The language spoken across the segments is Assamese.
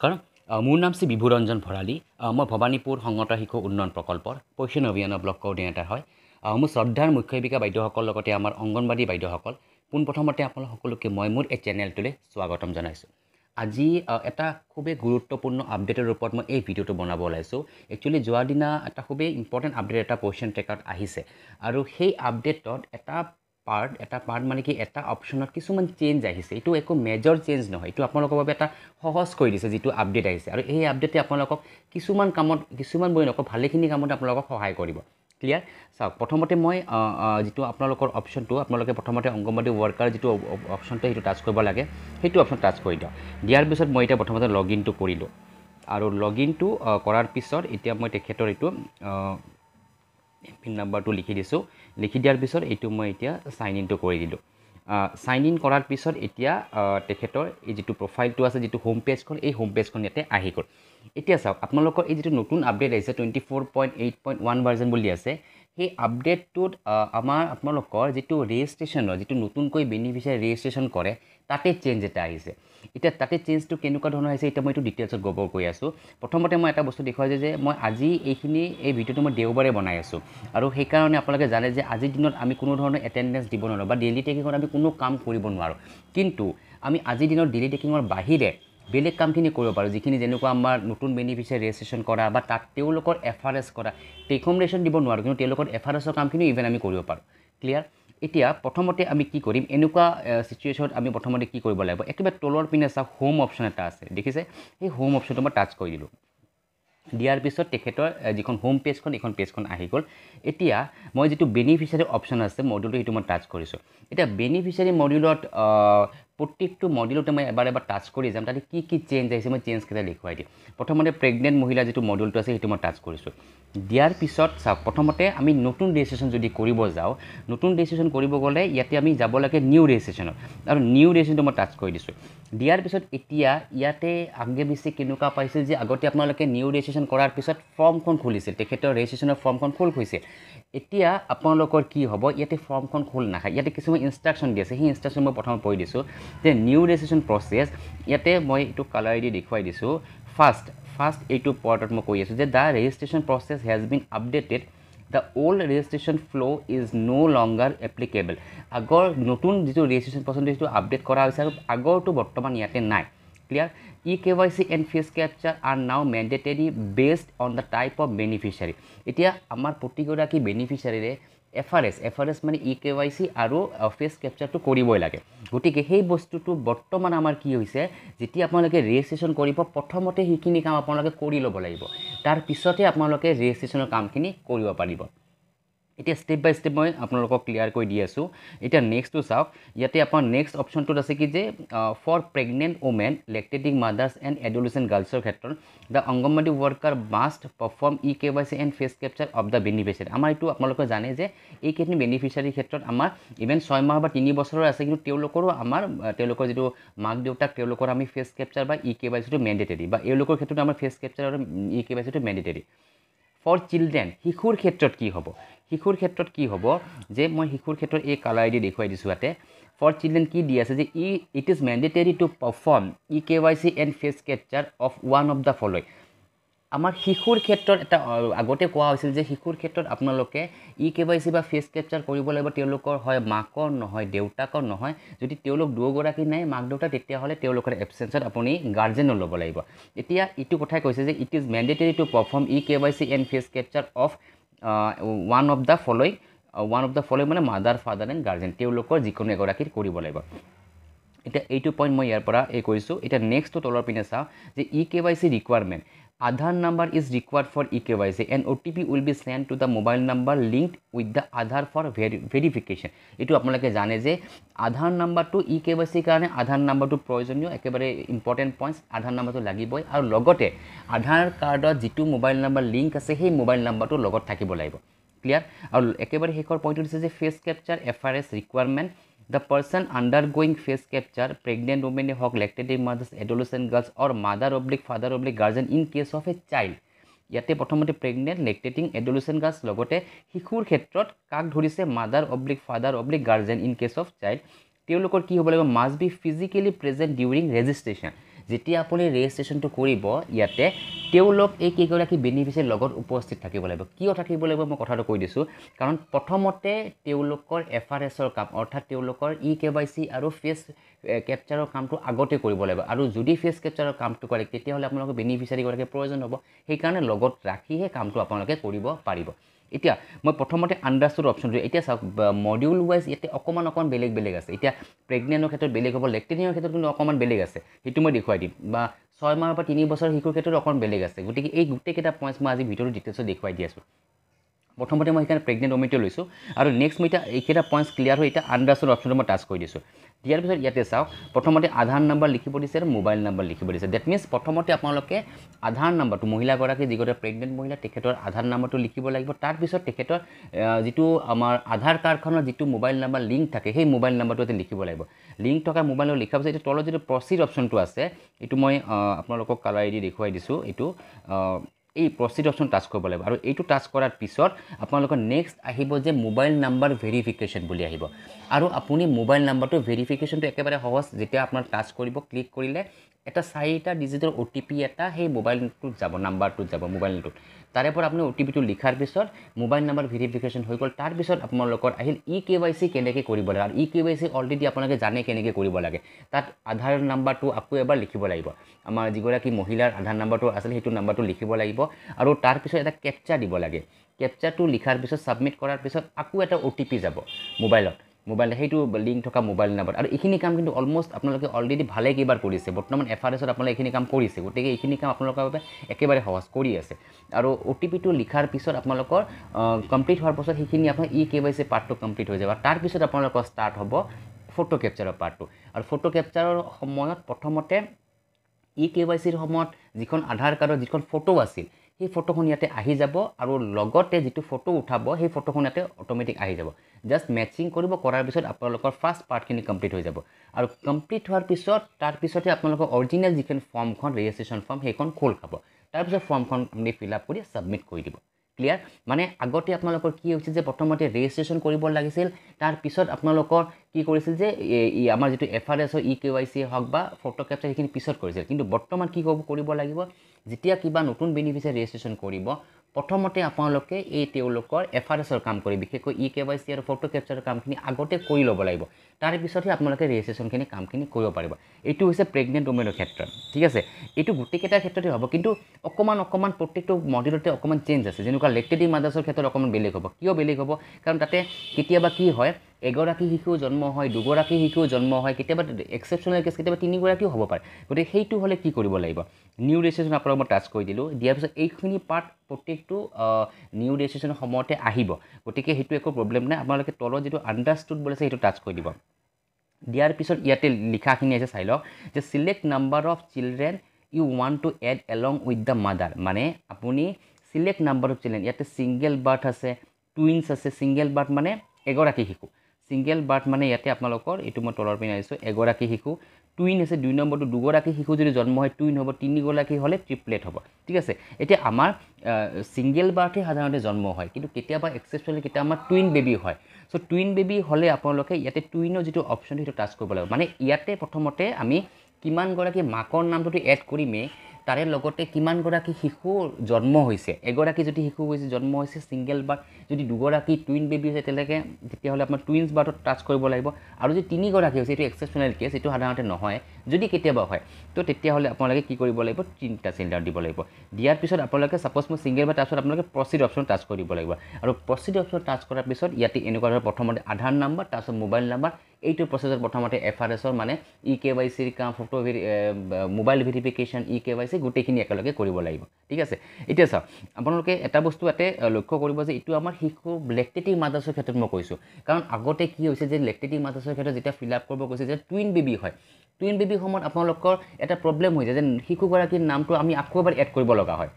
নমস্কাৰ মোৰ নাম শ্ৰী বিভুৰঞ্জন ভৰালী মই ভৱানীপুৰ সংহত শিশু উন্নয়ন প্ৰকল্পৰ পৈশন অভিযানৰ ব্লক কোঅৰ্ডিনেটৰ হয় মোৰ শ্ৰদ্ধাৰ মুখ্য শিক্ষিকা বাইদেউসকলৰ লগতে আমাৰ অংগনবাড়ী বাইদেউসকল পোনপ্ৰথমতে আপোনালোক সকলোকে মই মোৰ এই চেনেলটোলৈ স্বাগতম জনাইছোঁ আজি এটা খুবেই গুৰুত্বপূৰ্ণ আপডেটৰ ওপৰত মই এই ভিডিঅ'টো বনাব ওলাইছোঁ একচুৱেলি যোৱা দিনা এটা খুবেই ইম্পৰ্টেণ্ট আপডেট এটা পজিশ্যন ট্ৰেকাৰত আহিছে আৰু সেই আপডেটত এটা পাৰ্ট মানে কি এটা অপশ্যনত কিছুমান চেঞ্জ আহিছে এইটো একো মেজৰ চেঞ্জ নহয় এইটো আপোনালোকৰ বাবে এটা সহজ কৰি দিছে যিটো আপডেট আহিছে আৰু এই আপডেটে আপোনালোকক কিছুমান বই নকওঁ ভালেখিনি কামত আপোনালোকক সহায় কৰিব ক্লিয়াৰ চাওক প্ৰথমতে মই যিটো আপোনালোকৰ অপশ্যনটো আপোনালোকে প্ৰথমতে অংগনবাড়ী ৱৰ্কাৰ যিটো অপশ্যনটো সেইটো টাচ কৰিব লাগে সেইটো অপশ্যন টাচ কৰি দিয়াৰ পিছত মই এতিয়া প্ৰথমতে লগ ইনটো কৰিলোঁ আৰু লগ ইনটো কৰাৰ পিছত এতিয়া মই তেখেতৰ এইটো পিন নাম্বাৰটো লিখি দিছোঁ লিখি দিয়াৰ পিছত এইটো মই এতিয়া সাইন ইনটো কৰি দিলোঁ সাইন ইন কৰাৰ পিছত এতিয়া তেখেতৰ এই যিটো প্ৰফাইলটো আছে যিটো হোম পেজখন এই হোম পেজখন ইয়াতে আহি গ'ল এতিয়া চাওক আপোনালোকৰ এই যিটো নতুন আপডেট আহিছে 24.8.1 ভাৰ্জন বুলি আছে সেই আপডেটটোত আপোনালোকৰ যিটো ৰেজিষ্ট্ৰেশ্যনৰ যিটো নতুনকৈ বেনিফিচিয়াৰী ৰেজিষ্ট্ৰেশ্যন কৰে তাতে চেঞ্জ এটা আহিছে এতিয়া তাতে চেঞ্জটো কেনেকুৱা ধৰণৰ আহিছে এতিয়া মই এইটো ডিটেইলছত গৈ আছোঁ প্ৰথমতে মই এটা বস্তু দেখুৱাই যে মই আজি এই ভিডিঅ'টো মই দেওবাৰে বনাই আছোঁ আৰু সেইকাৰণে আপোনালোকে জানে যে আজিৰ দিনত আমি কোনো ধৰণৰ এটেণ্ডেঞ্চ দিব নোৱাৰোঁ বা ডেইলি টেকিঙত আমি কোনো কাম কৰিব নোৱাৰোঁ কিন্তু আমি আজিৰ দিনত ডেইলি টেকিঙৰ বাহিৰে বেলেগ কামখিনি কৰিব পাৰোঁ যিখিনি যেনেকুৱা আমাৰ নতুন বেনিফিচিয়াৰী ৰেজিষ্ট্ৰেশ্যন কৰা বা তাত তেওঁলোকৰ FRS কৰা টেক হোম ৰেচন দিব নোৱাৰোঁ কিন্তু তেওঁলোকৰ FRSৰ কামখিনি ইভেন আমি কৰিব পাৰোঁ ক্লিয়াৰ এতিয়া প্ৰথমতে আমি কি কৰিম এনেকুৱা সিচুৱেশ্যনত আমি প্ৰথমতে কি কৰিব লাগিব একেবাৰে তলৰ পিনে চাওক হোম অপশ্যন এটা আছে দেখিছে সেই হোম অপশ্যনটো মই টাচ কৰি দিলোঁ দিয়াৰ পিছত তেখেতৰ যিখন হোম পেজখন এইখন পেজখন আহি গ'ল এতিয়া মই যিটো বেনিফিচিয়াৰী অপশ্যন আছে মডিউলটো সেইটো মই টাচ কৰিছোঁ এতিয়া বেনিফিচিয়াৰী মডিউলত প্ৰত্যেকটো মডিউলতে মই এবাৰ টাচ কৰি যাম তাতে কি কি চেঞ্জ আহিছে মই চেঞ্জকেইটা দেখুৱাই দিম প্ৰথমতে প্ৰেগনেণ্ট মহিলা যিটো মডিউলটো আছে সেইটো মই টাচ কৰিছোঁ দিয়াৰ পিছত চাওক প্ৰথমতে আমি নতুন ৰেজিষ্ট্ৰেশ্যন যদি কৰিব যাওঁ নতুন ৰেজিষ্ট্ৰেশ্যন কৰিব গ'লে ইয়াতে আমি যাব লাগে নিউ ৰেজিষ্ট্ৰেশ্যনত আৰু নিউ ৰেজিষ্ট্ৰেশ্যনটো মই টাচ কৰি দিছোঁ দিয়াৰ পিছত এতিয়া ইয়াতে আগে বেছি কেনেকুৱা পাইছিল যে আগতে আপোনালোকে নিউ ৰেজিষ্ট্ৰেশ্যন কৰাৰ পিছত ফৰ্মখন খুলিছিল তেখেতৰ ৰেজিষ্ট্ৰেশ্যনৰ ফৰ্মখন খোল হৈছে এতিয়া আপোনালোকৰ কি হ'ব ইয়াতে ফৰ্মখন খোল নাখায় ইয়াতে কিছুমান ইনষ্ট্ৰাকশ্যন দি আছে সেই ইনষ্ট্ৰাকশ্যন মই প্ৰথমে পঢ়ি দিছোঁ যে নিউ ৰেজিষ্ট্ৰেশ্যন প্ৰচেছ ইয়াতে মই এইটো কালাৰ দি দেখুৱাই দিছোঁ ফাৰ্ষ্ট এইটো পৰ্টত মই কৈ আছোঁ যে the registration process has been updated the old registration ফ্ল' ইজ ন' লংগাৰ এপ্লিকেবল আগৰ নতুন যিটো ৰেজিষ্ট্ৰেশ্যন প্ৰচেছটো যিটো আপডেট কৰা হৈছে আৰু আগৰটো বৰ্তমান ইয়াতে নাই clear eKYC and face capture are now mandatory based on the type of beneficiary এতিয়া আমাৰ প্ৰতিগৰাকী বেনিফিচিয়াৰীৰে FRS মানে eKYC আৰু ফেচ কেপচাৰটো কৰিবই লাগে গতিকে সেই বস্তুটো বৰ্তমান আমাৰ কি হৈছে যেতিয়া আপোনালোকে ৰেজিষ্ট্ৰেশ্যন কৰিব প্ৰথমতে সেইখিনি কাম আপোনালোকে কৰি ল'ব লাগিব তাৰ পিছতে আপোনালোকে ৰেজিষ্ট্ৰেশ্যনৰ কামখিনি কৰিব পাৰিব এতিয়া ষ্টেপ বাই ষ্টেপ মই আপোনালোকক ক্লিয়াৰ কৰি দি আছোঁ এতিয়া নেক্সটটো চাওক ইয়াতে আপোনাৰ নেক্সট অপশ্যনটোত আছে কি যে for pregnant women lactating mothers and adolescent গাৰ্লছৰ ক্ষেত্ৰত the anganwadi worker must perform eKYC and face capture of the beneficiary আমাৰ এইটো আপোনালোকে জানে যে এইখিনি বেনিফিচিয়াৰীৰ ক্ষেত্ৰত আমাৰ ইভেন 6 মাহ বা 3 বছৰৰ আছে কিন্তু তেওঁলোকৰো তেওঁলোকৰ যিটো মাক দেউতাক তেওঁলোকৰ আমি ফেচ কেপচাৰ বা eKYCটো মেণ্ডেটৰী বা এওঁলোকৰ ক্ষেত্ৰত আমাৰ ফেচ কেপচাৰ আৰু eKYCটো মেণ্ডেটৰী ফৰ চিলড্ৰেন শিশুৰ ক্ষেত্ৰত কি হ'ব যে মই শিশুৰ ক্ষেত্ৰত এই কালাৰ দি দেখুৱাই দিছোঁ ইয়াতে ফৰ চিলড্ৰেন কি দি আছে যে it is mandatory to perform eKYC and face capture of one of the following আমাৰ শিশুৰ ক্ষেত্ৰত এটা আগতে কোৱা হৈছিল যে শিশুৰ ক্ষেত্ৰত আপোনালোকে eKYC বা ফেচ কেপচাৰ কৰিব লাগিব তেওঁলোকৰ হয় মাকৰ নহয় দেউতাকৰ নহয় যদি তেওঁলোক দুয়োগৰাকী নাই মাক দেউতাক তেতিয়াহ'লে তেওঁলোকৰ এবচেঞ্চত আপুনি গাৰ্জেনো ল'ব লাগিব এতিয়া এইটো কথাই কৈছে যে it is mandatory to perform eKYC and face capture of one of the following মানে মাদাৰ ফাদাৰ এণ্ড গাৰ্জেন তেওঁলোকৰ যিকোনো এগৰাকীৰ কৰিব লাগিব এতিয়া এইটো পইণ্ট মই ইয়াৰ পৰা কৰিছোঁ এতিয়া নেক্সটটো তলৰ পিনে চাওঁ যে eKYC requirement Aadhaar number is required for eKYC and OTP will be sent to the mobile number linked with the Aadhaar for verification. এইটো আপোনালোকে জানে যে আধাৰ নাম্বাৰটো eKYC কাৰণে আধাৰ নাম্বাৰটো প্ৰয়োজনীয় একেবাৰে ইম্পৰ্টেণ্ট পইণ্টছ আধাৰ নাম্বাৰটো লাগিবই আৰু লগতে আধাৰ কাৰ্ডত যিটো মোবাইল নাম্বাৰ লিংক আছে সেই মোবাইল নাম্বাৰটো লগত থাকিব লাগিব ক্লিয়াৰ আৰু একেবাৰে শেষৰ পইণ্টটো দিছে যে face capture FRS requirement The person undergoing face capture, pregnant women, lactating mothers, adolescent girls, or mother/father/guardian in case of a child. ইয়াতে প্ৰথমতে প্ৰেগনেণ্ট লেক্টেটিং এডোলেচেণ্ট গাৰ্লছ লগতে শিশুৰ ক্ষেত্ৰত কাক ধৰিছে mother/father/guardian in case of child তেওঁলোকৰ কি হ'ব লাগিব must B physically present during registration যেতিয়া আপুনি ৰেজিষ্ট্ৰেশ্যনটো কৰিব ইয়াতে তেওঁলোক এই কেইগৰাকী বেনিফিচিয়াৰীৰ লগত উপস্থিত থাকিব লাগিব কিয় থাকিব লাগিব মই কথাটো কৈ দিছোঁ কাৰণ প্ৰথমতে তেওঁলোকৰ FRSৰ কাম অৰ্থাৎ তেওঁলোকৰ KYC আৰু ফেচ কেপচাৰৰ কামটো আগতে কৰিব লাগিব আৰু যদি ফেচ কেপচাৰৰ কামটো কৰে তেতিয়াহ'লে আপোনালোকৰ বেনিফিচিয়াৰীগৰাকীৰ প্ৰয়োজন হ'ব সেইকাৰণে লগত ৰাখিহে কামটো আপোনালোকে কৰিব পাৰিব এতিয়া মই প্ৰথমতে আন্ডাৰষ্টুড অপশ্যনটো এতিয়া চাওক মডিউল ৱাইজ ইয়াতে অকণমান বেলেগ আছে এতিয়া প্ৰেগনেণ্টৰ ক্ষেত্ৰত বেলেগ হ'ব লেক্টেনিয়াৰ ক্ষেত্ৰত কিন্তু অকণমান বেলেগ আছে সেইটো মই দেখুৱাই দিম বা 6 মাহৰ পৰা 3 বছৰ শিশুৰ ক্ষেত্ৰত অকণমান বেলেগ আছে গতিকে এই গোটেইকেইটা পইণ্টছ মই আজি ভিডিঅ'ৰ ডিটেইলছত দেখুৱাই দি আছোঁ প্ৰথমতে মই সেইকাৰণে প্ৰেগনেণ্ট ওমেনটো লৈছোঁ আৰু নেক্সট মই এতিয়া এইকেইটা পইণ্টছ ক্লিয়াৰ হৈ এতিয়া আন্ডাৰষ্টুড অপশ্যনটো মই টাচ কৰি দিছোঁ দিয়াৰ পিছত ইয়াতে চাওক প্ৰথমতে আধাৰ নম্বৰ লিখিব দিছে আৰু মোবাইল নম্বৰ লিখিব দিছে ডেট মিনছ প্ৰথমতে আপোনালোকে আধাৰ নম্বৰটো মহিলাগৰাকী যিগৰাকী প্ৰেগনেণ্ট মহিলা তেখেতৰ আধাৰ নম্বৰটো লিখিব লাগিব তাৰপিছত তেখেতৰ যিটো আমাৰ আধাৰ কাৰ্ডখনৰ যিটো মোবাইল নম্বৰ লিংক থাকে সেই মোবাইল নম্বৰটো ইয়াতে লিখিব লাগিব লিংক থকা মোবাইলৰ লিখাৰ পিছত এইটো তলত যিটো প্ৰচিড অপশ্যনটো আছে এইটো মই আপোনালোকক কালাৰ দি দেখুৱাই দিছোঁ এইটো এই প্ৰচিড অপশ্যন টাচ কৰিব লাগিব আৰু এইটো টাচ কৰাৰ পিছত আপোনালোকৰ নেক্সট আহিব যে মোবাইল নাম্বাৰ ভেৰিফিকেশ্যন বুলি আহিব আৰু আপুনি মোবাইল নাম্বাৰটো ভেৰিফিকেশ্যনটো একেবাৰে সহজ যেতিয়া আপোনাৰ টাচ কৰিব ক্লিক কৰিলে এটা 4টা ডিজিটৰ OTP এটা সেই মোবাইলটোত যাব নাম্বাৰটোত যাব মোবাইলটোত তাৰে পৰা আপুনি OTPটো লিখাৰ পিছত মোবাইল নাম্বাৰ ভেৰিফিকেশ্যন হৈ গ'ল তাৰ পিছত আপোনালোকৰ আহিল KYC কেনেকৈ কৰিব লাগে আৰু KYC অলৰেডি আপোনালোকে জানে কেনেকৈ কৰিব লাগে তাত আধাৰ নাম্বাৰটো আকৌ এবাৰ লিখিব লাগিব আমাৰ যিগৰাকী মহিলাৰ আধাৰ নাম্বাৰটো আছিল সেইটো নাম্বাৰটো লিখিব লাগিব আৰু তাৰ পিছত এটা কেপচা দিব লাগে কেপচাটো লিখাৰ পিছত সাবমিট কৰাৰ পিছত আকৌ এটা OTP যাব মোবাইল সেইটো লিংক থকা মোবাইল নাম্বাৰ আৰু এইখিনি কাম কিন্তু অলমোষ্ট আপোনালোকে অলৰেডি ভালে কেইবাৰ কৰিছে বৰ্তমান FRSত আপোনালোকে এইখিনি কাম কৰিছে গতিকে এইখিনি কাম আপোনালোকৰ বাবে একেবাৰে সহজ কৰি আছে আৰু OTPটো লিখাৰ পিছত আপোনালোকৰ কমপ্লিট হোৱাৰ পিছত সেইখিনি আপোনাৰ KYC পাৰ্টটো কমপ্লিট হৈ যাব তাৰ পিছত আপোনালোকৰ ষ্টাৰ্ট হ'ব ফটো কেপচাৰৰ পাৰ্টটো আৰু ফটো কেপচাৰৰ সময়ত প্ৰথমতে KYCৰ সময়ত যিখন আধাৰ কাৰ্ডৰ যিখন ফটো আছিল সেই ফটোখন ইয়াতে আহি যাব আৰু লগতে যিটো ফটো উঠাব সেই ফটোখন ইয়াতে অটোমেটিক আহি যাব জাষ্ট মেচিং কৰিব কৰাৰ পিছত আপোনালোকৰ ফাৰ্ষ্ট পাৰ্টখিনি কমপ্লিট হৈ যাব আৰু কমপ্লিট হোৱাৰ পিছত তাৰ পিছতে আপোনালোকৰ অৰিজিনেল যিখন ফৰ্মখন ৰেজিষ্ট্ৰেশ্যন ফৰ্ম সেইখন খোল খাব তাৰপিছত ফৰ্মখন আপুনি ফিল আপ কৰি ছাবমিট কৰি দিব ক্লিয়াৰ মানে আগতে আপোনালোকৰ কি হৈছিল যে প্ৰথমতে ৰেজিষ্ট্ৰেশ্যন কৰিব লাগিছিল তাৰ পিছত আপোনালোকৰ কি কৰিছিল যে আমাৰ যিটো FRSৰ KYC হওক বা ফটো কেপচাৰ সেইখিনি পিছত কৰিছিল কিন্তু বৰ্তমান কি কৰিব লাগিব যেতিয়া কিবা নতুন বেনিফিচিয়াৰী ৰেজিষ্ট্ৰেশ্যন কৰিব প্ৰথমতে আপোনালোকে এই তেওঁলোকৰ FRSৰ কাম কৰি বিশেষকৈ KYC আৰু ফটো কেপচাৰৰ কামখিনি আগতে কৰি ল'ব লাগিব তাৰ পিছতহে আপোনালোকে ৰেজিষ্ট্ৰেশ্যনখিনি কামখিনি কৰিব পাৰিব এইটো হৈছে প্ৰেগনেণ্ট ওমেনৰ ক্ষেত্ৰত ঠিক আছে এইটো গোটেইকেইটাৰ ক্ষেত্ৰতে হ'ব কিন্তু অকণমান প্ৰত্যেকটো মডিউলতে অকণমান চেঞ্জ আছে যেনেকুৱা লেক্টেটিভ মাদাৰ্ছৰ ক্ষেত্ৰত অকণমান বেলেগ হ'ব কিয় বেলেগ হ'ব কাৰণ তাতে কেতিয়াবা কি হয় এগৰাকী শিশু জন্ম হয় দুগৰাকী শিশু জন্ম হয় কেতিয়াবা এক্সেপশ্যনেল কেছ কেতিয়াবা 3গৰাকীও হ'ব পাৰে গতিকে সেইটো হ'লে কি কৰিব লাগিব নিউ ৰেজিষ্ট্ৰেশ্যন আপোনালোক মই টাচ কৰি দিলোঁ দিয়াৰ পিছত এইখিনি পাৰ্ট প্ৰত্যেকটো নিউ ৰেজিষ্ট্ৰেশ্যনৰ সময়তে আহিব গতিকে সেইটো একো প্ৰব্লেম নাই আপোনালোকে তলত যিটো আণ্ডাৰষ্টুড বুলি আছে সেইটো টাচ কৰি দিব দিয়াৰ পিছত ইয়াতে লিখাখিনি আছে চাই লওক যে select number of children you want to add along with the mother মানে আপুনি চিলেক্ট নাম্বাৰ অফ চিলড্ৰেন ইয়াতে ছিংগল বাৰ্থ আছে টুইনছ আছে ছিংগল বাৰ্থ মানে এগৰাকী শিশু ছিংগল বাৰ্থ মানে ইয়াতে আপোনালোকৰ এইটো মই তলৰ পিনে আহিছোঁ এগৰাকী শিশু টুইন আছে 2 নম্বৰটো দুগৰাকী শিশু যদি জন্ম হয় টুইন হ'ব 3গৰাকী হ'লে ট্ৰিপলেট হ'ব ঠিক আছে এতিয়া আমাৰ ছিংগল বাৰ্থে সাধাৰণতে জন্ম হয় কিন্তু কেতিয়াবা এক্সেপশ্যনেলি কেতিয়াবা আমাৰ টুইন বেবী হয় সো টুইন বেবী হ'লে আপোনালোকে ইয়াতে টুইনৰ যিটো অপশ্যন সেইটো টাচ কৰিব লাগিব মানে ইয়াতে প্ৰথমতে আমি কিমানগৰাকী মাকৰ নামটোতো এড কৰিমেই তাৰে লগতে কিমানগৰাকী শিশু জন্ম হৈছে এগৰাকী যদি শিশু হৈছে জন্ম হৈছে ছিংগল বাৰ্থ যদি দুগৰাকী টুইন বেবী হৈছে তেতিয়াহ'লে আপোনাৰ টুইনছ বাৰ্থত টাচ কৰিব লাগিব আৰু যদি 3গৰাকী হৈছে এইটো এক্সেপশ্যনেল কেছ এইটো সাধাৰণতে নহয় যদি কেতিয়াবা হয় তো তেতিয়াহ'লে আপোনালোকে কি কৰিব লাগিব 3টা চিলিণ্ডাৰ দিব লাগিব দিয়াৰ পিছত আপোনালোকে ছাপ'জ মই ছিংগল বাৰ্থ তাৰপিছত আপোনালোকে প্ৰচিড অপশ্যন টাচ কৰি দিব লাগিব আৰু প্ৰচিড অপশ্যন টাচ কৰাৰ পিছত ইয়াতে এনেকুৱা ধৰণৰ প্ৰথমতে আধাৰ নাম্বাৰ তাৰপিছত মোবাইল নাম্বাৰ এইটো প্ৰচেছত প্ৰথমতে FRSৰ মানে KYCৰ কাম ফটো মোবাইল ভেৰিফিকেশ্যন KYC গোটেইখিনি একেলগে কৰিব লাগিব ঠিক আছে এতিয়া চাওক আপোনালোকে এটা বস্তু ইয়াতে লক্ষ্য কৰিব যে এইটো আমাৰ শিশু লেক্টেটিভ মাদাৰ্ছৰ ক্ষেত্ৰত মই কৈছোঁ কাৰণ আগতে কি হৈছে যে লেক্টেটিভ মাদাৰ্ছৰ ক্ষেত্ৰত যেতিয়া ফিল আপ কৰিব কৈছে যে টুইন বেবী হয় টুইন বেবী সময়ত আপোনালোকৰ এটা প্ৰব্লেম হৈ যায় যে শিশুগৰাকীৰ নামটো আমি আকৌ এবাৰ এড কৰিব লগা হয়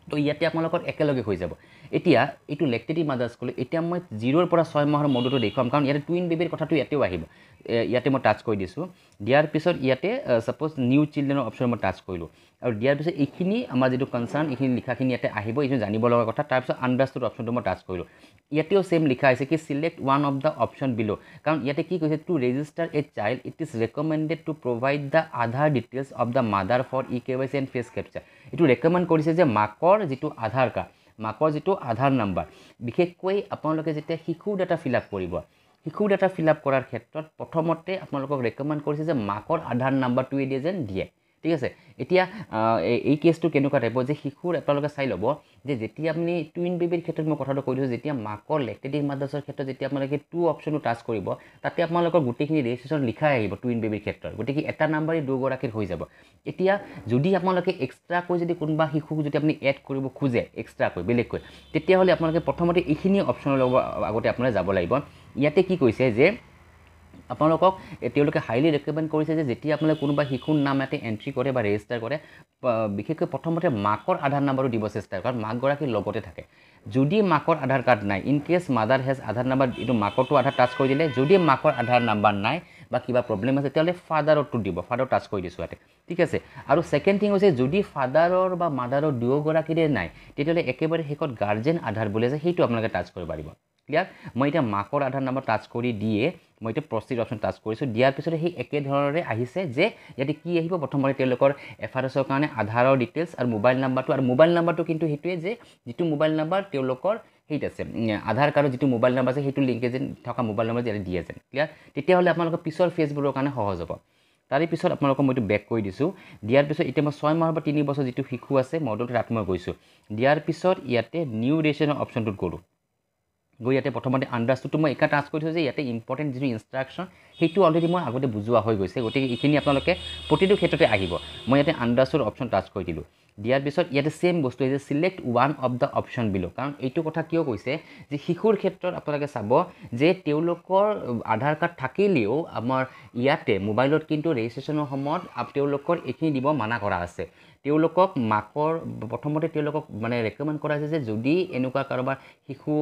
তো ইয়াতে আপোনালোকৰ একেলগে হৈ যাব এতিয়া এইটো লেক্টেটিভ মাদাৰ্ছ ক'লোঁ এতিয়া মই 0ৰ পৰা 6 মাহৰ মডুলটো দেখুৱাম কাৰণ ইয়াতে টুইন বেবীৰ কথাটো ইয়াতেও আহিব ইয়াতে মই টাচ কৰি দিছোঁ দিয়াৰ পিছত ইয়াতে ছাপ'জ নিউ চিলড্ৰেনৰ অপশ্যন মই টাচ কৰিলোঁ আৰু দিয়াৰ পিছত এইখিনি আমাৰ যিটো কনচাৰ্ণ এইখিনি লিখাখিনি ইয়াতে আহিব, এইটো জানিব লগা কথা। তাৰপিছত আণ্ডাৰষ্টুড অপশ্যনটো মই টাচ কৰিলোঁ। ইয়াতেও ছেইম লিখা আছে কি select one of the option below, কাৰণ ইয়াতে কি কৈছে to register a child it is recommended to provide the Aadhaar details of the mother for EKYC and face capture. এইটো ৰেকমেণ্ড কৰিছে যে মাকৰ যিটো আধাৰ কাৰ্ড, মাকৰ যিটো আধাৰ নাম্বাৰ, বিশেষকৈ আপোনালোকে যেতিয়া শিশু ডাটা ফিল আপ কৰিব, শিশু ডাটা ফিল আপ কৰাৰ ক্ষেত্ৰত প্ৰথমতে আপোনালোকক ৰেকমেণ্ড কৰিছে যে মাকৰ আধাৰ নাম্বাৰটোৱে দিয়ে যেন দিয়ে, ঠিক আছে। এতিয়া এই কেছটো কেনেকুৱা টাইপৰ যে শিশুৰ আপোনালোকে চাই ল'ব যে যেতিয়া আপুনি টুইন বেবীৰ ক্ষেত্ৰত মই কথাটো কৈ দিছোঁ, যেতিয়া মাকৰ লেক্টেটিভ মাদাৰ্ছৰ ক্ষেত্ৰত যেতিয়া আপোনালোকে 2 অপশ্যনটো টাচ কৰিব, তাতে আপোনালোকৰ গোটেইখিনি ৰেজিষ্ট্ৰেশ্যন লিখাই আহিব টুইন বেবীৰ ক্ষেত্ৰত, গতিকে এটা নাম্বাৰেই দুগৰাকীৰ হৈ যাব। এতিয়া যদি আপোনালোকে এক্সট্ৰাকৈ যদি কোনোবা শিশুক যদি আপুনি এড কৰিব খোজে এক্সট্ৰাকৈ বেলেগকৈ, তেতিয়াহ'লে আপোনালোকে প্ৰথমতে এইখিনি অপশ্যনৰ লগত আগতে আপোনালোকে যাব লাগিব। ইয়াতে কি কৈছে যে আপোনালোকক তেওঁলোকে হাইলি ৰেকমেণ্ড কৰিছে যে যেতিয়া আপোনালোকে কোনোবা শিশুৰ নাম ইয়াতে এণ্ট্ৰি কৰে বা ৰেজিষ্টাৰ কৰে, বিশেষকৈ প্ৰথমতে মাকৰ আধাৰ নাম্বাৰটো দিব চেষ্টা কৰে, কাৰণ মাকগৰাকীৰ লগতে থাকে। যদি মাকৰ আধাৰ কাৰ্ড নাই, in case mother has Aadhaar number, এইটো মাকৰটো আধাৰ টাচ কৰি দিলে, যদি মাকৰ আধাৰ নাম্বাৰ নাই বা কিবা প্ৰব্লেম আছে তেতিয়াহ'লে ফাদাৰৰটো দিব, ফাদাৰ টাচ কৰি দিছোঁ ইয়াতে, ঠিক আছে। আৰু ছেকেণ্ড থিং হৈছে যদি ফাদাৰৰ বা মাদাৰৰ দুয়োগৰাকীৰে নাই, তেতিয়াহ'লে একেবাৰে শেষত গাৰ্জেন আধাৰ বুলি আছে, সেইটো আপোনালোকে টাচ কৰিব পাৰিব। ক্লিয়াৰ? মই এতিয়া মাকৰ আধাৰ নাম্বাৰ টাচ কৰি দিয়ে মই এতিয়া প্ৰচিড অপশ্যন টাচ কৰিছোঁ। দিয়াৰ পিছতে সেই একেধৰণৰে আহিছে যে ইয়াতে কি আহিব, প্ৰথমতে তেওঁলোকৰ FRSৰ কাৰণে আধাৰৰ ডিটেইলছ আৰু মোবাইল নাম্বাৰটো, আৰু মোবাইল নাম্বাৰটো কিন্তু সেইটোৱে যে যিটো মোবাইল নাম্বাৰ তেওঁলোকৰ সেইত আছে, আধাৰ কাৰ্ডৰ যিটো মোবাইল নাম্বাৰ আছে সেইটো লিংকে যেন থকা মোবাইল নাম্বাৰ ইয়াতে দিয়ে যেন। ক্লিয়াৰ? তেতিয়াহ'লে আপোনালোকৰ পিছৰ ফেজবোৰৰ কাৰণে সহজ হ'ব। তাৰে পিছত আপোনালোকক মইতো বেক কৰি দিছোঁ। দিয়াৰ পিছত এতিয়া মই 6 মাহ বা 3 বছৰ যিটো শিশু আছে মডেলটো তাত মই গৈছোঁ। দিয়াৰ পিছত ইয়াতে নিউ ৰেজিষ্ট্ৰেশ্যন অপশ্যনটোত গ'লোঁ। গৈ ইয়াতে প্ৰথমতে আণ্ডাৰষ্টুডটো মই একা টাচ কৰি থৈছোঁ যে ইয়াতে ইম্পৰ্টেণ্ট যিটো ইনষ্ট্ৰাকশ্যন সেইটো অলৰেডি মই আগতে বুজোৱা হৈ গৈছে, গতিকে এইখিনি আপোনালোকে প্ৰতিটো ক্ষেত্ৰতে আহিব। মই ইয়াতে আণ্ডাৰষ্টুড অপশ্যন টাচ কৰি দিলোঁ। দিয়াৰ পিছত ইয়াতে ছেইম বস্তু আহিছে select one of the option below, কাৰণ এইটো কথা কিয় কৈছে যে শিশুৰ ক্ষেত্ৰত আপোনালোকে চাব যে তেওঁলোকৰ আধাৰ কাৰ্ড থাকিলেও আমাৰ ইয়াতে মোবাইলত কিন্তু ৰেজিষ্ট্ৰেশ্যনৰ সময়ত তেওঁলোকৰ এইখিনি দিব মানা কৰা আছে। তেওঁলোকক মাকৰ প্ৰথমতে তেওঁলোকক মানে ৰেকমেণ্ড কৰা হৈছে যে যদি এনেকুৱা কাৰোবাৰ শিশু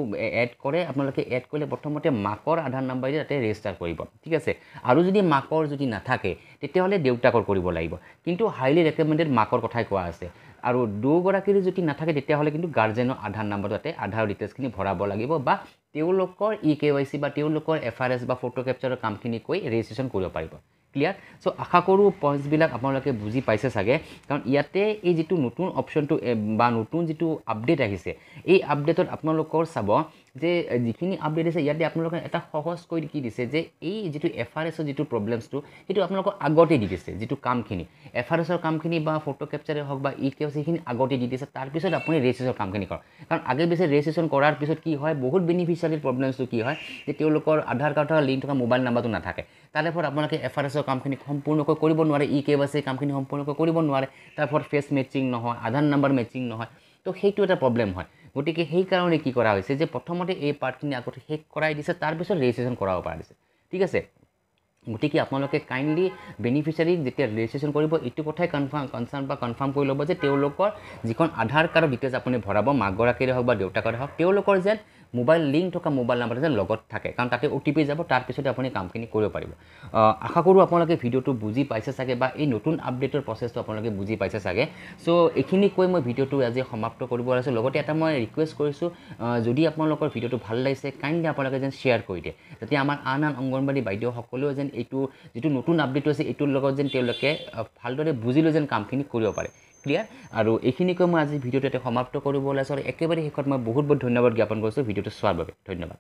এড কৰে, আপোনালোকে এড কৰিলে প্ৰথমতে মাকৰ আধাৰ নাম্বাৰ দি তাতে ৰেজিষ্টাৰ কৰিব, ঠিক আছে। আৰু যদি মাকৰ যদি নাথাকে তেতিয়াহ'লে দেউতাকৰ কৰিব লাগিব, কিন্তু হাইলি ৰেকমেণ্ডেড মাকৰ কথাই কোৱা আছে। আৰু দুয়োগৰাকীৰ যদি নাথাকে তেতিয়াহ'লে কিন্তু গাৰ্জেনৰ আধাৰ নাম্বাৰটো তাতে আধাৰ ডিটেইলছখিনি ভৰাব লাগিব, বা তেওঁলোকৰ EKYC বা তেওঁলোকৰ FRS বা ফটো কেপচাৰৰ কামখিনি কৰি ৰেজিষ্ট্ৰেশ্যন কৰিব পাৰিব। ক্লিয়াৰ? চ' আশা কৰোঁ পইণ্টছবিলাক আপোনালোকে বুজি পাইছে চাগে, কাৰণ ইয়াতে এই যিটো নতুন অপশ্যনটো বা নতুন যিটো আপডেট আহিছে, এই আপডেটত আপোনালোকৰ চাব যে যিখিনি আপডেট আছে ইয়াতে আপোনালোকে এটা সহজ কৰি কি দিছে যে এই যিটো FRSৰ যিটো প্ৰব্লেমছটো সেইটো আপোনালোকক আগতে দি দিছে, যিটো কামখিনি FRSৰ কামখিনি বা ফটো কেপচাৰে হওক বা EKYC সেইখিনি আগতে দি দিছে, তাৰপিছত আপুনি ৰেজিষ্ট্ৰেশ্যনৰ কামখিনি কৰক। কাৰণ আগে পিছে ৰেজিষ্ট্ৰেশ্যন কৰাৰ পিছত কি হয়, বহুত বেনিফিচিয়াৰীৰ প্ৰব্লেমছটো কি হয় যে তেওঁলোকৰ আধাৰ কাৰ্ডৰ লিংক থকা মোবাইল নাম্বাৰটো নাথাকে, তাৰে ফলত আপোনালোকে FRSৰ কামখিনি সম্পূৰ্ণকৈ কৰিব নোৱাৰে, EKYC কামখিনি সম্পূৰ্ণকৈ কৰিব নোৱাৰে, তাৰ ফলত ফেচ মেচিং নহয়, আধাৰ নাম্বাৰ মেচিং নহয়, তো সেইটো এটা প্ৰব্লেম হয়। গতিকে সেইকাৰণে কি কৰা হৈছে যে প্ৰথমতে এই পাৰ্টখিনি আগতে শেষ কৰাই দিছে, তাৰপিছত ৰেজিষ্ট্ৰেশ্যন কৰাব পৰা দিছে, ঠিক আছে। গতিকে আপোনালোকে কাইণ্ডলি বেনিফিচিয়াৰীক যেতিয়া ৰেজিষ্ট্ৰেশ্যন কৰিব এইটো কথাই কনফাৰ্ম কৰি ল'ব যে তেওঁলোকৰ যিখন আধাৰ কাৰ্ডৰ ডিটেইলছ আপুনি ভৰাব, মাকগৰাকীৰে হওক বা দেউতাকৰে হওক, তেওঁলোকৰ যেন মোবাইল লিংক থকা মোবাইল নাম্বাৰটো যেন লগত থাকে, কাৰণ তাতে OTP যাব, তাৰপিছতে আপুনি কামখিনি কৰিব পাৰিব। আশা কৰোঁ আপোনালোকে ভিডিঅ'টো বুজি পাইছে চাগে, বা এই নতুন আপডেটৰ প্ৰচেছটো আপোনালোকে বুজি পাইছে চাগে। চ' এইখিনি কৈ মই ভিডিঅ'টো আজি সমাপ্ত কৰিব ওলাইছোঁ। লগতে এটা মই ৰিকুৱেষ্ট কৰিছোঁ, যদি আপোনালোকৰ ভিডিঅ'টো ভাল লাগিছে কাইণ্ডলি আপোনালোকে যেন শ্বেয়াৰ কৰি দিয়ে, যাতে আমাৰ আন অংগনবাড়ী বাইদেউসকলেও যেন এইটো যিটো নতুন আপডেট আছে এইটোৰ লগত যেন তেওঁলোকে ভালদৰে বুজি লৈ যেন কামখিনি কৰিব পাৰে। ক্লিয়াৰ? আৰু এইখিনিকৈ মই আজি ভিডিঅ'টো সমাপ্ত কৰিব ওলাইছোঁ, আৰু একেবাৰে শেষত মই বহুত ধন্যবাদ জ্ঞাপন কৰিছোঁ ভিডিঅ'টো চোৱাৰ বাবে। ধন্যবাদ।